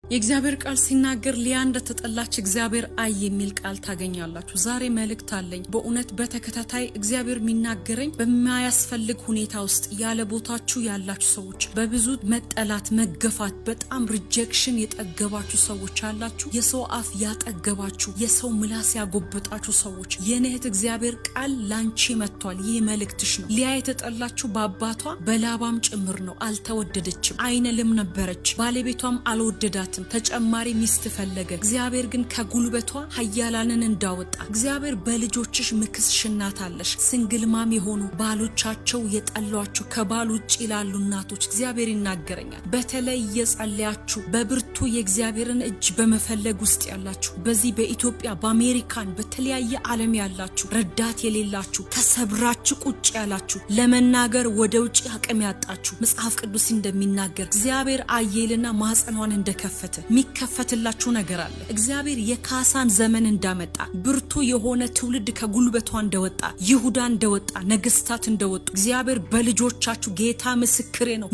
የእግዚአብሔር ቃል ሲናገር ሊያ እንደተጠላች እግዚአብሔር አይ የሚል ቃል ታገኛላችሁ። ዛሬ መልእክት አለኝ። በእውነት በተከታታይ እግዚአብሔር የሚናገረኝ በማያስፈልግ ሁኔታ ውስጥ ያለ ቦታችሁ ያላችሁ ሰዎች፣ በብዙ መጠላት፣ መገፋት፣ በጣም ሪጀክሽን የጠገባችሁ ሰዎች አላችሁ። የሰው አፍ ያጠገባችሁ፣ የሰው ምላስ ያጎበጣችሁ ሰዎች የነህት እግዚአብሔር ቃል ላንቺ መጥቷል። ይህ መልእክትሽ ነው። ሊያ የተጠላችሁ በአባቷ በላባም ጭምር ነው። አልተወደደችም። አይነ ልም ነበረች። ባለቤቷም አልወደዳትም። ተጨማሪ ሚስት ፈለገ። እግዚአብሔር ግን ከጉልበቷ ኃያላንን እንዳወጣ እግዚአብሔር በልጆችሽ ምክስሽናታለሽ። ሲንግልማም የሆኑ ባሎቻቸው የጠሏችሁ ከባል ውጭ ይላሉ እናቶች እግዚአብሔር ይናገረኛል። በተለይ እየጸለያችሁ በብርቱ የእግዚአብሔርን እጅ በመፈለግ ውስጥ ያላችሁ፣ በዚህ በኢትዮጵያ በአሜሪካን በተለያየ ዓለም ያላችሁ፣ ረዳት የሌላችሁ፣ ተሰብራችሁ ቁጭ ያላችሁ፣ ለመናገር ወደ ውጭ አቅም ያጣችሁ፣ መጽሐፍ ቅዱስ እንደሚናገር እግዚአብሔር አየልና ማህፀኗን እንደከፈተ የሚከፈትላችሁ ነገር አለ። እግዚአብሔር የካሳን ዘመን እንዳመጣ፣ ብርቱ የሆነ ትውልድ ከጉልበቷ እንደወጣ፣ ይሁዳ እንደወጣ፣ ነገስታት እንደወጡ እግዚአብሔር በልጆቻችሁ ጌታ ምስክሬ ነው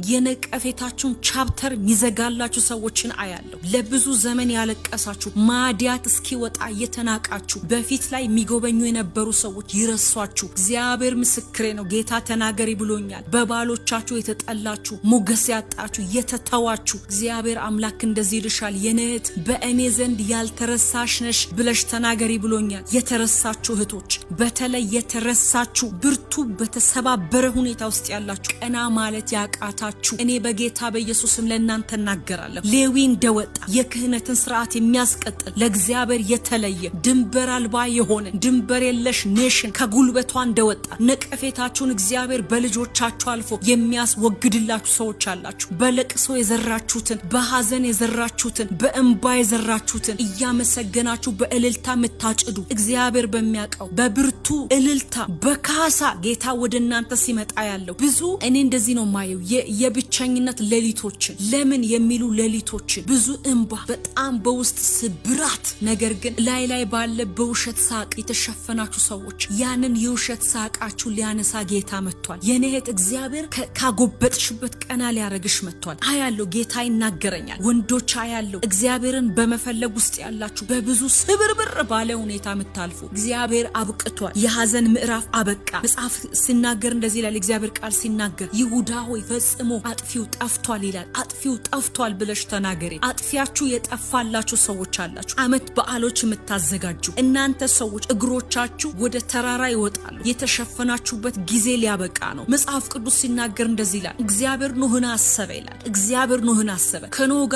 የነቀፌታችሁን ቻፕተር ሚዘጋላችሁ ሰዎችን አያለሁ። ለብዙ ዘመን ያለቀሳችሁ ማዲያት እስኪወጣ የተናቃችሁ በፊት ላይ የሚጎበኙ የነበሩ ሰዎች ይረሷችሁ። እግዚአብሔር ምስክሬ ነው። ጌታ ተናገሪ ብሎኛል። በባሎቻችሁ የተጠላችሁ፣ ሞገስ ያጣችሁ፣ የተተዋችሁ እግዚአብሔር አምላክ እንደዚህ ይልሻል፣ የነህት በእኔ ዘንድ ያልተረሳሽ ነሽ ብለሽ ተናገሪ ብሎኛል። የተረሳችሁ እህቶች፣ በተለይ የተረሳችሁ ብርቱ በተሰባበረ ሁኔታ ውስጥ ያላችሁ፣ ቀና ማለት ያቃታችሁ፣ እኔ በጌታ በኢየሱስም ለእናንተ እናገራለሁ። ሌዊ እንደወጣ የክህነትን ስርዓት የሚያስቀጥል ለእግዚአብሔር የተለየ ድንበር አልባ የሆነ ድንበር የለሽ ኔሽን ከጉልበቷ እንደወጣ ነቀፌታችሁን እግዚአብሔር በልጆቻችሁ አልፎ የሚያስወግድላችሁ ሰዎች አላችሁ። በለቅሶ የዘራችሁትን፣ በሐዘን የዘራችሁትን፣ በእንባ የዘራችሁትን እያመሰገናችሁ በእልልታ የምታጭዱ እግዚአብሔር በሚያውቀው በብርቱ እልልታ በካሳ ጌታ ወደ እናንተ ሲመጣ ያለው ብዙ እኔ እንደዚህ ነው ማየው። የብቸኝነት ሌሊቶችን ለምን የሚሉ ሌሊቶችን፣ ብዙ እንባ፣ በጣም በውስጥ ስብራት፣ ነገር ግን ላይ ባለ በውሸት ሳቅ የተሸፈናችሁ ሰዎች ያንን የውሸት ሳቃችሁ ሊያነሳ ጌታ መጥቷል። የነህት እግዚአብሔር ካጎበጥሽበት ቀና ሊያረግሽ መጥቷል። አያለው ጌታ ይናገረኛል። ወንዶች አያለው እግዚአብሔርን በመፈለግ ውስጥ ያላችሁ በብዙ ስብርብር ባለ ሁኔታ የምታልፉ እግዚአብሔር አብቅቷል። የሐዘን ምዕራፍ አበቃ። መጽሐፍ ሲናገር እንደዚህ ይላል። እግዚአብሔር ቃል ሲናገር ይሁዳ ሆይ ፈጽሞ አጥፊው ጠፍቷል ይላል። አጥፊው ጠፍቷል ብለሽ ተናገሪ። አጥፊያችሁ የጠፋላችሁ ሰዎች አላችሁ። ዓመት በዓሎች የምታዘጋጁ እናንተ ሰዎች እግሮቻችሁ ወደ ተራራ ይወጣሉ። የተሸፈናችሁበት ጊዜ ሊያበቃ ነው። መጽሐፍ ቅዱስ ሲናገር እንደዚህ ይላል። እግዚአብሔር ኖህን አሰበ ይላል። እግዚአብሔር ኖህን አሰበ። ከኖህ